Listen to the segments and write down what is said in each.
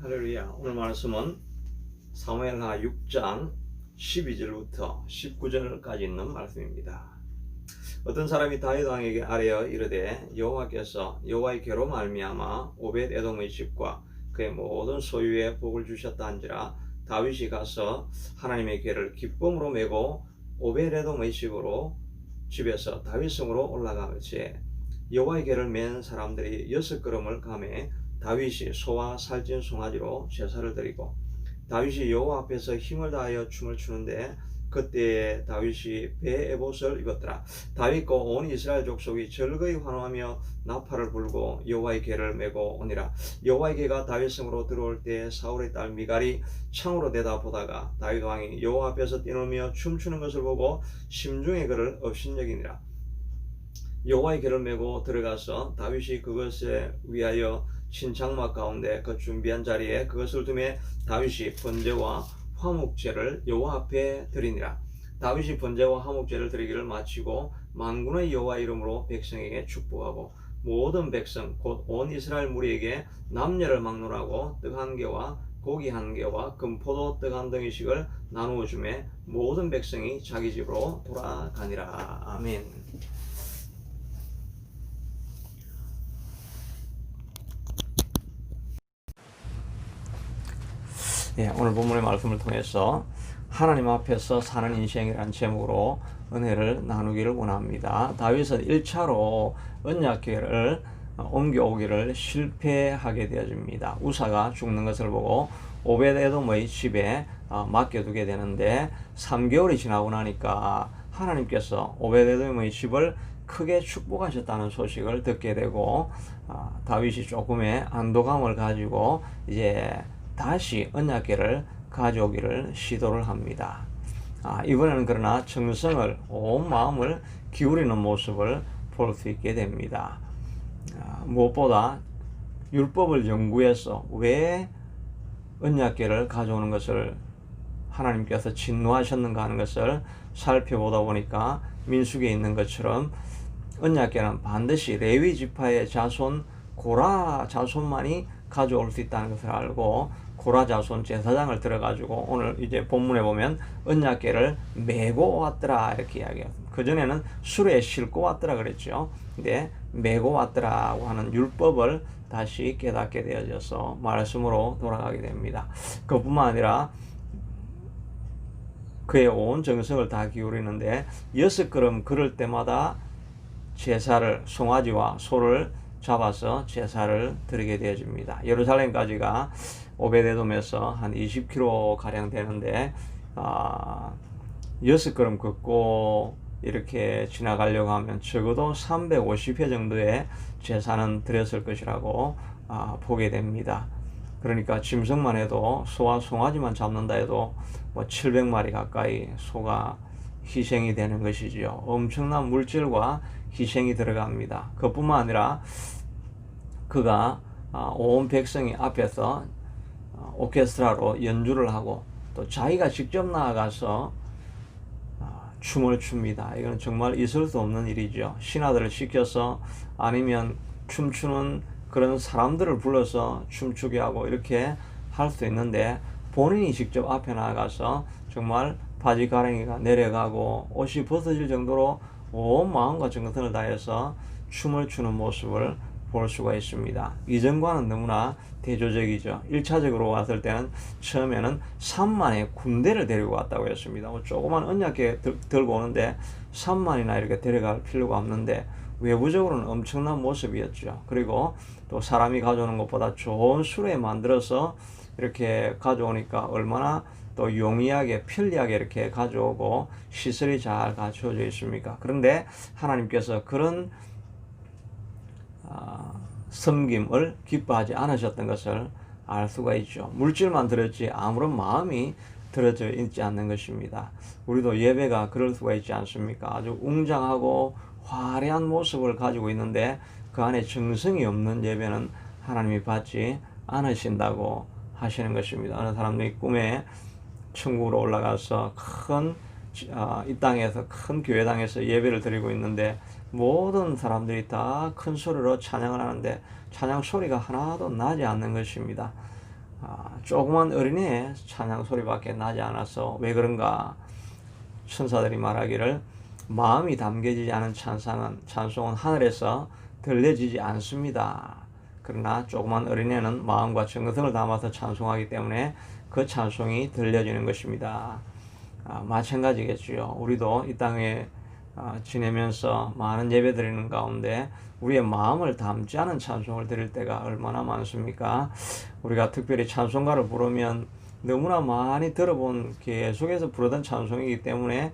할렐루야. 오늘 말씀은 사무엘하 6장 12절부터 19절까지 있는 말씀입니다. 어떤 사람이 다윗 왕에게 아뢰어 이르되 여호와께서 여호와의 괴로 말미암아 오벳 에돔의 집과 그의 모든 소유에 복을 주셨다 한지라 다윗이 가서 하나님의 괴를 기쁨으로 메고 오벳 에돔의 집에서 다윗 성으로 올라가지 여호와의 괴를 맨 사람들이 6걸음을 가매 다윗이 소와 살찐 송아지로 제사를 드리고 다윗이 여호와 앞에서 힘을 다하여 춤을 추는데 그때 다윗이 배 에봇을 입었더라. 다윗과 온 이스라엘 족속이 절거히 환호하며 나팔을 불고 여호와의 궤를 메고 오니라. 여호와의 궤가 다윗 성으로 들어올 때 사울의 딸 미갈이 창으로 내다보다가 다윗 왕이 여호와 앞에서 뛰놀며 춤추는 것을 보고 심중에 그를 업신여기니라. 여호와의 궤를 메고 들어가서 다윗이 그것에 위하여 신장막 가운데 그 준비한 자리에 그것을 두매 다윗이 번제와 화목제를 여호와 앞에 드리니라. 다윗이 번제와 화목제를 드리기를 마치고 만군의 여호와 이름으로 백성에게 축복하고 모든 백성 곧 온 이스라엘 무리에게 남녀를 막론하고 떡 한 개와 고기 한 개와 금포도 떡 한 덩이씩을 나누어 주매 모든 백성이 자기 집으로 돌아가니라. 아멘. 오늘 본문의 말씀을 통해서 하나님 앞에서 사는 인생이라는 제목으로 은혜를 나누기를 원합니다. 다윗은 1차로 언약궤를 옮겨오기를 실패하게 되어집니다. 우사가 죽는 것을 보고 오벳에돔의 집에 맡겨두게 되는데 3개월이 지나고 나니까 하나님께서 오벳에돔의 집을 크게 축복하셨다는 소식을 듣게 되고 다윗이 조금의 안도감을 가지고 이제 다시 언약궤를 가져오기를 시도를 합니다. 이번에는 그러나 정성을 온 마음을 기울이는 모습을 볼 수 있게 됩니다. 무엇보다 율법을 연구해서 왜 언약궤를 가져오는 것을 하나님께서 진노하셨는가 하는 것을 살펴보다 보니까 민수기에 있는 것처럼 언약궤는 반드시 레위 지파의 자손 고라 자손만이 가져올 수 있다는 것을 알고 고라 자손 제사장을 들어가지고 오늘 이제 본문에 보면 언약궤를 메고 왔더라 이렇게 이야기합니다. 그전에는 수레에 싣고 왔더라 그랬죠. 근데 메고 왔더라고 하는 율법을 다시 깨닫게 되어져서 말씀으로 돌아가게 됩니다. 그뿐만 아니라 그의 온 정성을 다 기울이는데 6걸음 걸을 때마다 제사를 송아지와 소를 잡아서 제사를 드리게 되어집니다. 예루살렘까지가 오벳에돔에서 한 20km 가량 되는데 6걸음 걷고 이렇게 지나가려고 하면 적어도 350회 정도의 제사는 드렸을 것이라고 보게 됩니다. 그러니까 짐승만 해도 소와 송아지만 잡는다 해도 뭐 700마리 가까이 소가 희생이 되는 것이지요. 엄청난 물질과 희생이 들어갑니다. 그뿐만 아니라 그가 온 백성이 앞에서 오케스트라로 연주를 하고 또 자기가 직접 나아가서 춤을 춥니다. 이건 정말 있을 수 없는 일이죠. 신하들을 시켜서 아니면 춤추는 그런 사람들을 불러서 춤추게 하고 이렇게 할 수 있는데 본인이 직접 앞에 나아가서 정말 바지 가랭이가 내려가고 옷이 벗어질 정도로 온 마음과 정성을 다해서 춤을 추는 모습을 볼 수가 있습니다. 이전과는 너무나 대조적이죠. 1차적으로 왔을 때는 처음에는 3만의 군대를 데리고 왔다고 했습니다. 조그만 언약궤 들고 오는데 3만이나 이렇게 데려갈 필요가 없는데 외부적으로는 엄청난 모습이었죠. 그리고 또 사람이 가져오는 것보다 좋은 수레 만들어서 이렇게 가져오니까 얼마나 또 용이하게 편리하게 이렇게 가져오고 시설이 잘 갖춰져 있습니까? 그런데 하나님께서 그런 섬김을 기뻐하지 않으셨던 것을 알 수가 있죠. 물질만 들었지 아무런 마음이 들어져 있지 않는 것입니다. 우리도 예배가 그럴 수가 있지 않습니까? 아주 웅장하고 화려한 모습을 가지고 있는데 그 안에 정성이 없는 예배는 하나님이 받지 않으신다고 하시는 것입니다. 어느 사람들이 꿈에 천국으로 올라가서 이 땅에서 큰 교회당에서 예배를 드리고 있는데 모든 사람들이 다 큰 소리로 찬양을 하는데 찬양 소리가 하나도 나지 않는 것입니다. 조그만 어린애의 찬양 소리밖에 나지 않아서 왜 그런가? 천사들이 말하기를 마음이 담겨지지 않은 찬송은 하늘에서 들려지지 않습니다. 그러나 조그만 어린애는 마음과 정성을 담아서 찬송하기 때문에 그 찬송이 들려지는 것입니다. 마찬가지겠지요. 우리도 이 땅에 지내면서 많은 예배 드리는 가운데 우리의 마음을 담지 않은 찬송을 드릴 때가 얼마나 많습니까? 우리가 특별히 찬송가를 부르면 너무나 많이 들어본 계속해서 부르던 찬송이기 때문에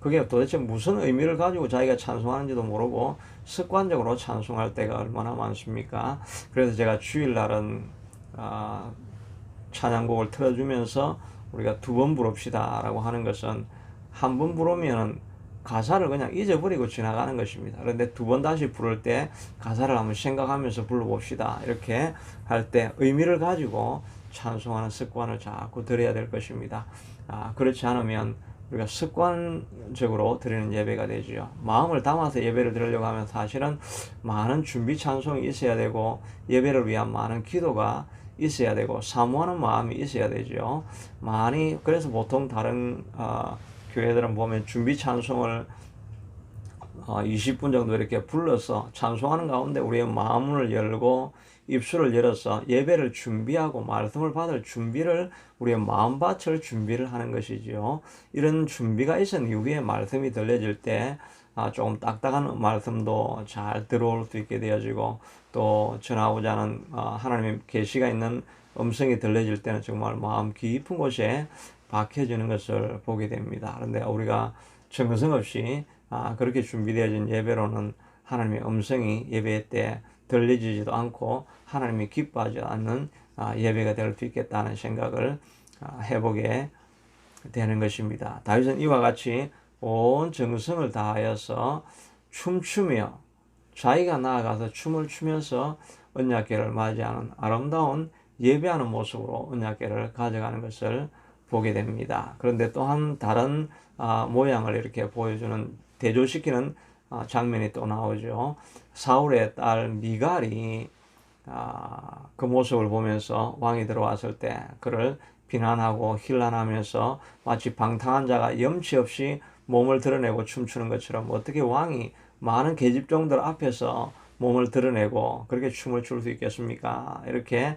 그게 도대체 무슨 의미를 가지고 자기가 찬송하는지도 모르고 습관적으로 찬송할 때가 얼마나 많습니까? 그래서 제가 주일날은 찬양곡을 틀어주면서 우리가 2번 부릅시다 라고 하는 것은 한 번 부르면 가사를 그냥 잊어버리고 지나가는 것입니다. 그런데 2번 다시 부를 때 가사를 한번 생각하면서 불러봅시다. 이렇게 할 때 의미를 가지고 찬송하는 습관을 자꾸 들여야 될 것입니다. 그렇지 않으면 우리가 습관적으로 드리는 예배가 되죠. 마음을 담아서 예배를 드리려고 하면 사실은 많은 준비 찬송이 있어야 되고 예배를 위한 많은 기도가 있어야 되고 사모하는 마음이 있어야 되죠. 그래서 보통 다른 교회들은 보면 준비 찬송을 20분 정도 이렇게 불러서 찬송하는 가운데 우리의 마음을 열고 입술을 열어서 예배를 준비하고 말씀을 받을 준비를 우리의 마음밭을 준비를 하는 것이지요. 이런 준비가 있은 이후에 말씀이 들려질 때 조금 딱딱한 말씀도 잘 들어올 수 있게 되어지고 또 전하고자 하는 하나님의 계시가 있는 음성이 들려질 때는 정말 마음 깊은 곳에 박혀지는 것을 보게 됩니다. 그런데 우리가 정성없이 그렇게 준비되어진 예배로는 하나님의 음성이 예배 때 들려지지도 않고 하나님이 기뻐하지 않는 예배가 될 수 있겠다는 생각을 해보게 되는 것입니다. 다윗은 이와 같이 온 정성을 다하여서 춤추며 자기가 나아가서 춤을 추면서 언약궤를 맞이하는 아름다운 예배하는 모습으로 언약궤를 가져가는 것을 보게 됩니다. 그런데 또한 다른 모양을 이렇게 보여주는 대조시키는 장면이 또 나오죠. 사울의 딸 미갈이 그 모습을 보면서 왕이 들어왔을 때 그를 비난하고 힐난하면서 마치 방탕한 자가 염치 없이 몸을 드러내고 춤추는 것처럼 어떻게 왕이 많은 계집종들 앞에서 몸을 드러내고 그렇게 춤을 출 수 있겠습니까? 이렇게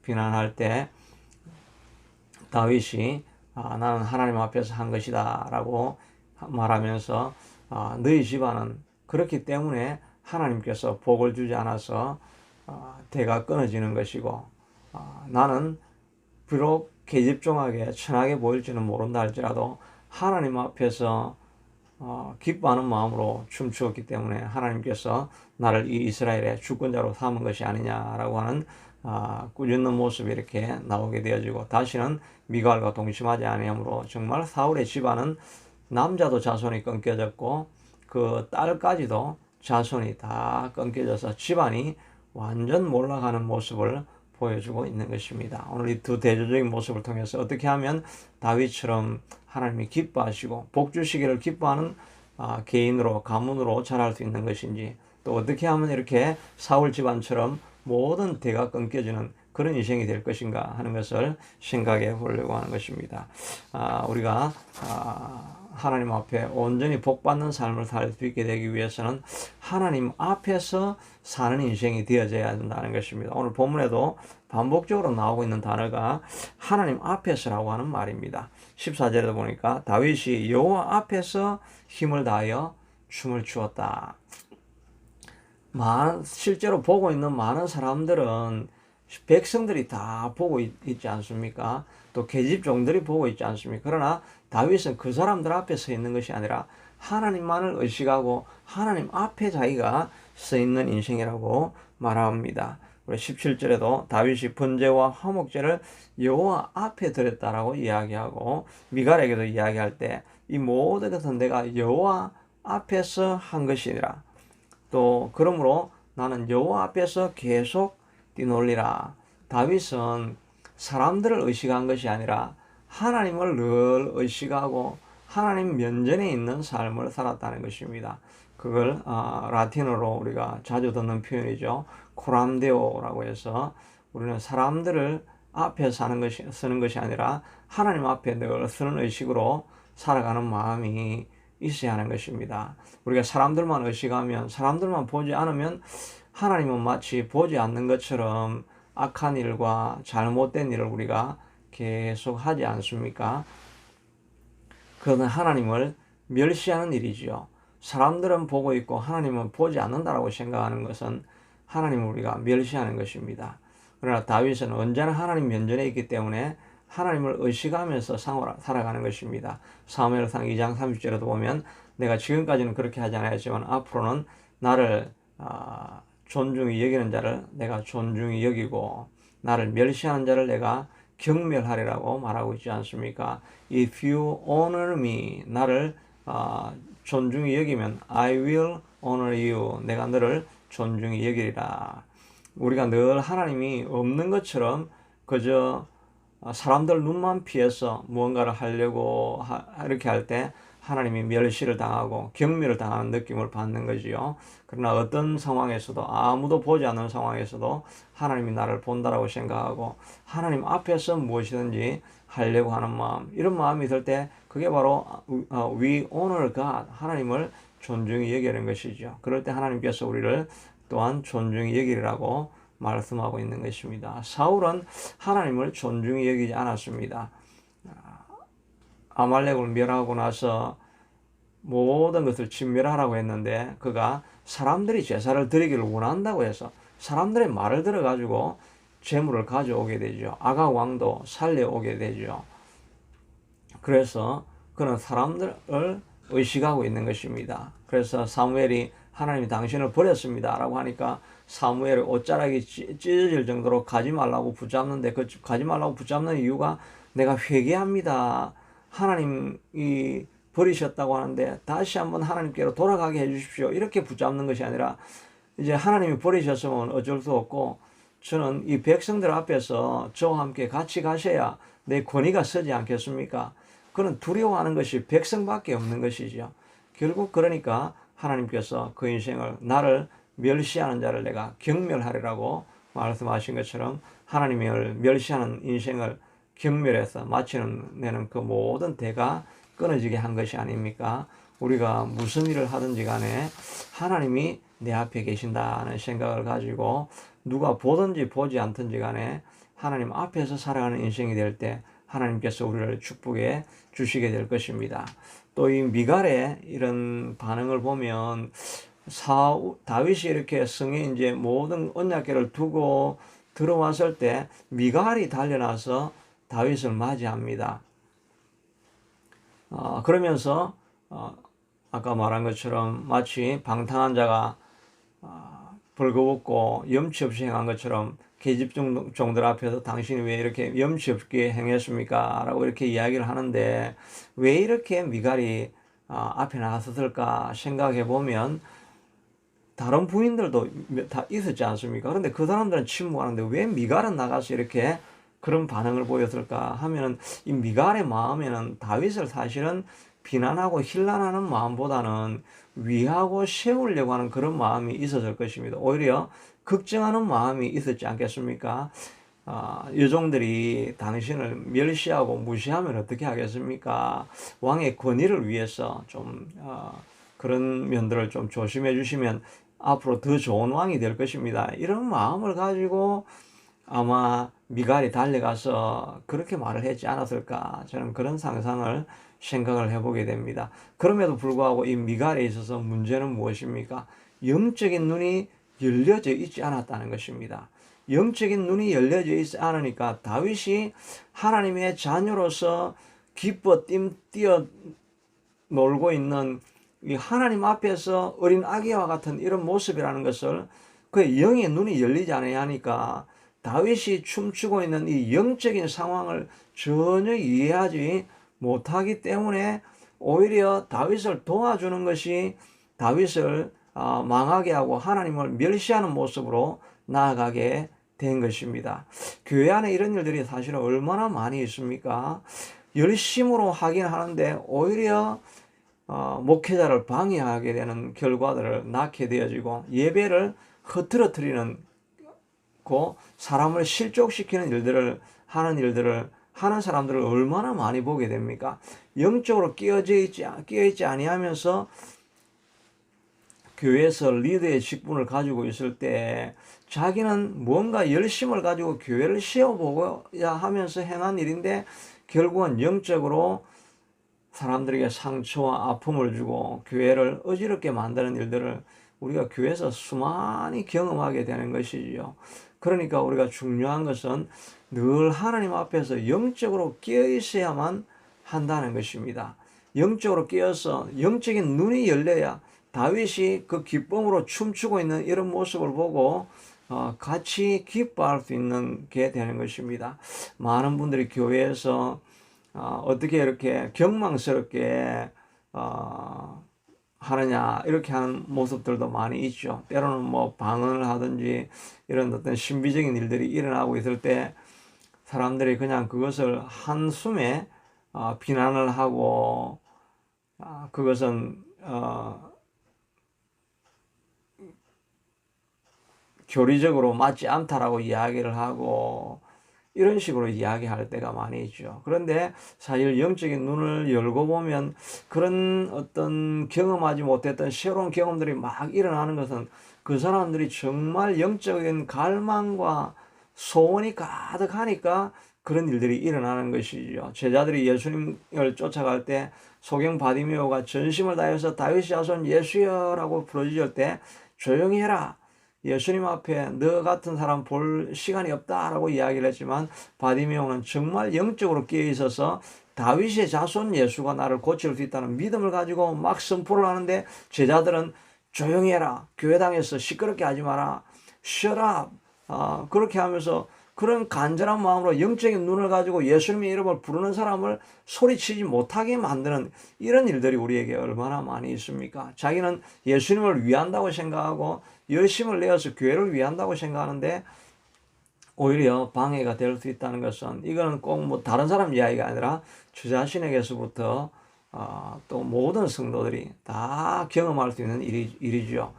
비난할 때 다윗이 나는 하나님 앞에서 한 것이다 라고 말하면서 너희 집안은 그렇기 때문에 하나님께서 복을 주지 않아서 대가 끊어지는 것이고 나는 비록 계집종하게 천하게 보일지는 모른다 할지라도 하나님 앞에서 기뻐하는 마음으로 춤추었기 때문에 하나님께서 나를 이 이스라엘의 주권자로 삼은 것이 아니냐라고 하는 꾸짖는 모습이 이렇게 나오게 되어지고 다시는 미갈과 동침하지 아니하므로 정말 사울의 집안은 남자도 자손이 끊겨졌고 그 딸까지도 자손이 다 끊겨져서 집안이 완전 몰락하는 모습을 보여주고 있는 것입니다. 오늘 이 두 대조적인 모습을 통해서 어떻게 하면 다윗처럼 하나님이 기뻐하시고 복 주시기를 기뻐하는 개인으로 가문으로 자랄 수 있는 것인지 또 어떻게 하면 이렇게 사울 집안처럼 모든 대가 끊겨지는 그런 인생이 될 것인가 하는 것을 생각해 보려고 하는 것입니다. 우리가 하나님 앞에 온전히 복받는 삶을 살 수 있게 되기 위해서는 하나님 앞에서 사는 인생이 되어져야 된다는 것입니다. 오늘 본문에도 반복적으로 나오고 있는 단어가 하나님 앞에서라고 하는 말입니다. 14절에도 보니까 다윗이 여호와 앞에서 힘을 다하여 춤을 추었다. 실제로 보고 있는 많은 사람들은 백성들이 다 보고 있지 않습니까? 또 계집종들이 보고 있지 않습니까? 그러나 다윗은 그 사람들 앞에 서 있는 것이 아니라 하나님만을 의식하고 하나님 앞에 자기가 서 있는 인생이라고 말합니다. 우리 17절에도 다윗이 번제와 화목제를 여호와 앞에 드렸다라고 이야기하고 미갈에게도 이야기할 때 이 모든 것은 내가 여호와 앞에서 한 것이니라. 또 그러므로 나는 여호와 앞에서 계속 뛰놀리라. 다윗은 사람들을 의식한 것이 아니라 하나님을 늘 의식하고 하나님 면전에 있는 삶을 살았다는 것입니다. 그걸 라틴어로 우리가 자주 듣는 표현이죠. 코람데오라고 해서 우리는 사람들을 앞에 쓰는 것이 아니라 하나님 앞에 늘 쓰는 의식으로 살아가는 마음이 있어야 하는 것입니다. 우리가 사람들만 의식하면, 사람들만 보지 않으면 하나님은 마치 보지 않는 것처럼 악한 일과 잘못된 일을 우리가 계속 하지 않습니까? 그것은 하나님을 멸시하는 일이지요. 사람들은 보고 있고 하나님은 보지 않는다라고 생각하는 것은 하나님을 우리가 멸시하는 것입니다. 그러나 다윗은 언제나 하나님 면전에 있기 때문에 하나님을 의식하면서 살아가는 것입니다. 사무엘상 2장 30절에도 보면 내가 지금까지는 그렇게 하지 않았지만 앞으로는 나를 존중히 여기는 자를 내가 존중히 여기고 나를 멸시하는 자를 내가 경멸하리라고 말하고 있지 않습니까? If you honor me, 나를 존중히 여기면 I will honor you, 내가 너를 존중히 여기리라. 우리가 늘 하나님이 없는 것처럼 그저 사람들 눈만 피해서 무언가를 하려고 이렇게 할 때 하나님이 멸시를 당하고 경멸을 당하는 느낌을 받는 거지요. 그러나 어떤 상황에서도, 아무도 보지 않는 상황에서도 하나님이 나를 본다라고 생각하고 하나님 앞에서 무엇이든지 하려고 하는 마음, 이런 마음이 들 때 그게 바로 we honor God, 하나님을 존중히 여기는 것이죠. 그럴 때 하나님께서 우리를 또한 존중히 여기라고 말씀하고 있는 것입니다. 사울은 하나님을 존중히 여기지 않았습니다. 아말렉을 멸하고 나서 모든 것을 진멸하라고 했는데 그가 사람들이 제사를 드리기를 원한다고 해서 사람들의 말을 들어가지고 재물을 가져오게 되죠. 아각 왕도 살려오게 되죠. 그래서 그는 사람들을 의식하고 있는 것입니다. 그래서 사무엘이 하나님이 당신을 버렸습니다 라고 하니까 사무엘의 옷자락이 찢어질 정도로 가지 말라고 붙잡는데 그 가지 말라고 붙잡는 이유가 내가 회개합니다. 하나님이 버리셨다고 하는데 다시 한번 하나님께로 돌아가게 해주십시오. 이렇게 붙잡는 것이 아니라 이제 하나님이 버리셨으면 어쩔 수 없고 저는 이 백성들 앞에서 저와 함께 같이 가셔야 내 권위가 서지 않겠습니까? 그는 두려워하는 것이 백성밖에 없는 것이죠. 결국 그러니까 하나님께서 그 인생을 나를 멸시하는 자를 내가 경멸하리라고 말씀하신 것처럼 하나님을 멸시하는 인생을 경멸해서 마치는 그 모든 대가 끊어지게 한 것이 아닙니까? 우리가 무슨 일을 하든지 간에 하나님이 내 앞에 계신다는 생각을 가지고 누가 보든지 보지 않든지 간에 하나님 앞에서 살아가는 인생이 될 때 하나님께서 우리를 축복해 주시게 될 것입니다. 또 이 미갈의 이런 반응을 보면 다윗이 이렇게 성에 이제 모든 언약궤를 두고 들어왔을 때 미갈이 달려나서 다윗을 맞이합니다. 그러면서 아까 말한 것처럼 마치 방탕한 자가 벌거벗고 염치 없이 행한 것처럼 계집 종들 앞에서 당신이 왜 이렇게 염치 없게 행했습니까? 라고 이렇게 이야기를 하는데 왜 이렇게 미갈이 앞에 나섰을까 생각해 보면 다른 부인들도 다 있었지 않습니까? 그런데 그 사람들은 침묵하는데 왜 미갈은 나가서 이렇게 그런 반응을 보였을까 하면은 이 미갈의 마음에는 다윗을 사실은 비난하고 힐난하는 마음보다는 위하고 세우려고 하는 그런 마음이 있었을 것입니다. 오히려 걱정하는 마음이 있었지 않겠습니까? 여종들이 당신을 멸시하고 무시하면 어떻게 하겠습니까? 왕의 권위를 위해서 좀 그런 면들을 좀 조심해 주시면 앞으로 더 좋은 왕이 될 것입니다. 이런 마음을 가지고 아마 미갈이 달려가서 그렇게 말을 했지 않았을까, 저는 그런 상상을 생각을 해보게 됩니다. 그럼에도 불구하고 이 미갈에 있어서 문제는 무엇입니까? 영적인 눈이 열려져 있지 않았다는 것입니다. 영적인 눈이 열려져 있지 않으니까 다윗이 하나님의 자녀로서 기뻐 뛰어 놀고 있는 이 하나님 앞에서 어린 아기와 같은 이런 모습이라는 것을 그의 영의 눈이 열리지 않아야 하니까 다윗이 춤추고 있는 이 영적인 상황을 전혀 이해하지 못하기 때문에 오히려 다윗을 도와주는 것이 다윗을 망하게 하고 하나님을 멸시하는 모습으로 나아가게 된 것입니다. 교회 안에 이런 일들이 사실은 얼마나 많이 있습니까? 열심으로 하긴 하는데 오히려 목회자를 방해하게 되는 결과들을 낳게 되어지고 예배를 흐트러뜨리는 않고 사람을 실족시키는 일들을 하는 사람들을 얼마나 많이 보게 됩니까? 영적으로 끼어 있지 아니하면서 교회에서 리더의 직분을 가지고 있을 때 자기는 뭔가 열심을 가지고 교회를 세워보고야 하면서 행한 일인데 결국은 영적으로 사람들에게 상처와 아픔을 주고 교회를 어지럽게 만드는 일들을 우리가 교회에서 수많이 경험하게 되는 것이지요. 그러니까 우리가 중요한 것은 늘 하나님 앞에서 영적으로 깨어 있어야만 한다는 것입니다. 영적으로 깨어서 영적인 눈이 열려야 다윗이 그 기쁨으로 춤추고 있는 이런 모습을 보고 같이 기뻐할 수 있는 게 되는 것입니다. 많은 분들이 교회에서 어떻게 이렇게 경망스럽게 하느냐 이렇게 하는 모습들도 많이 있죠. 때로는 뭐 방언을 하든지 이런 어떤 신비적인 일들이 일어나고 있을 때 사람들이 그냥 그것을 한숨에 비난을 하고 그것은 교리적으로 맞지 않다라고 이야기를 하고 이런 식으로 이야기할 때가 많이 있죠. 그런데 사실 영적인 눈을 열고 보면 그런 어떤 경험하지 못했던 새로운 경험들이 막 일어나는 것은 그 사람들이 정말 영적인 갈망과 소원이 가득하니까 그런 일들이 일어나는 것이죠. 제자들이 예수님을 쫓아갈 때 소경 바디메오가 전심을 다해서 다윗의 자손 예수여라고 부르짖을 때 조용히 해라. 예수님 앞에 너 같은 사람 볼 시간이 없다라고 이야기를 했지만 바디메오는 정말 영적으로 깨어 있어서 다윗의 자손 예수가 나를 고칠 수 있다는 믿음을 가지고 막 선포를 하는데 제자들은 조용히 해라. 교회당에서 시끄럽게 하지 마라. Shut up. 그렇게 하면서 그런 간절한 마음으로 영적인 눈을 가지고 예수님의 이름을 부르는 사람을 소리치지 못하게 만드는 이런 일들이 우리에게 얼마나 많이 있습니까? 자기는 예수님을 위한다고 생각하고 열심을 내어서 교회를 위한다고 생각하는데 오히려 방해가 될 수 있다는 것은 이거는 꼭 뭐 다른 사람 이야기가 아니라 저 자신에게서부터 또 모든 성도들이 다 경험할 수 있는 일이죠.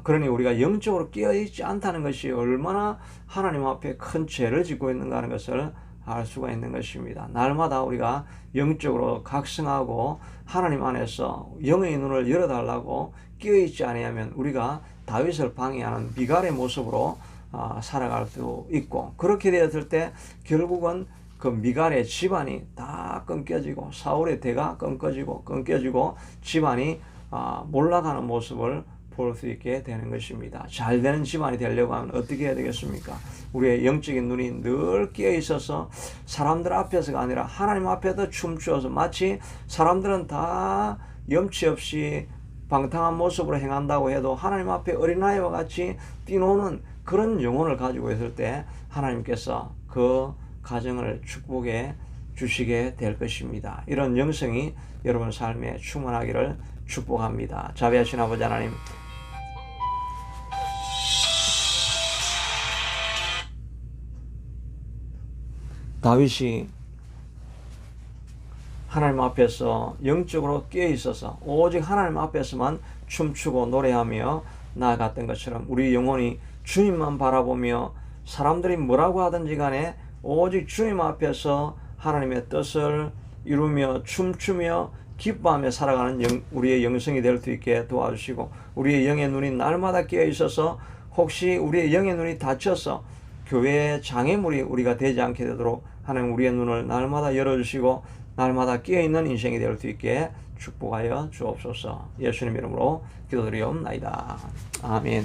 그러니 우리가 영적으로 깨어있지 않다는 것이 얼마나 하나님 앞에 큰 죄를 짓고 있는가 하는 것을 알 수가 있는 것입니다. 날마다 우리가 영적으로 각성하고 하나님 안에서 영의 눈을 열어달라고 깨어있지 않으면 우리가 다윗을 방해하는 미갈의 모습으로 살아갈 수 있고 그렇게 되었을 때 결국은 그 미갈의 집안이 다 끊겨지고 사울의 대가 끊겨지고 집안이 몰락하는 모습을 볼 수 있게 되는 것입니다. 잘 되는 집안이 되려고 하면 어떻게 해야 되겠습니까? 우리의 영적인 눈이 늘 끼어 있어서 사람들 앞에서가 아니라 하나님 앞에도 춤추어서 마치 사람들은 다 염치 없이 방탕한 모습으로 행한다고 해도 하나님 앞에 어린아이와 같이 뛰노는 그런 영혼을 가지고 있을 때 하나님께서 그 가정을 축복해 주시게 될 것입니다. 이런 영성이 여러분 삶에 충만하기를 축복합니다. 자비하신 아버지 하나님, 다윗이 하나님 앞에서 영적으로 깨어 있어서 오직 하나님 앞에서만 춤추고 노래하며 나아갔던 것처럼 우리 영혼이 주님만 바라보며 사람들이 뭐라고 하든지 간에 오직 주님 앞에서 하나님의 뜻을 이루며 춤추며 기뻐하며 살아가는 우리의 영성이 될 수 있게 도와주시고 우리의 영의 눈이 날마다 깨어 있어서 혹시 우리의 영의 눈이 닫혀서 교회의 장애물이 우리가 되지 않게 되도록 하나님 우리의 눈을 날마다 열어주시고 날마다 깨어있는 인생이 될 수 있게 축복하여 주옵소서. 예수님 이름으로 기도드리옵나이다. 아멘.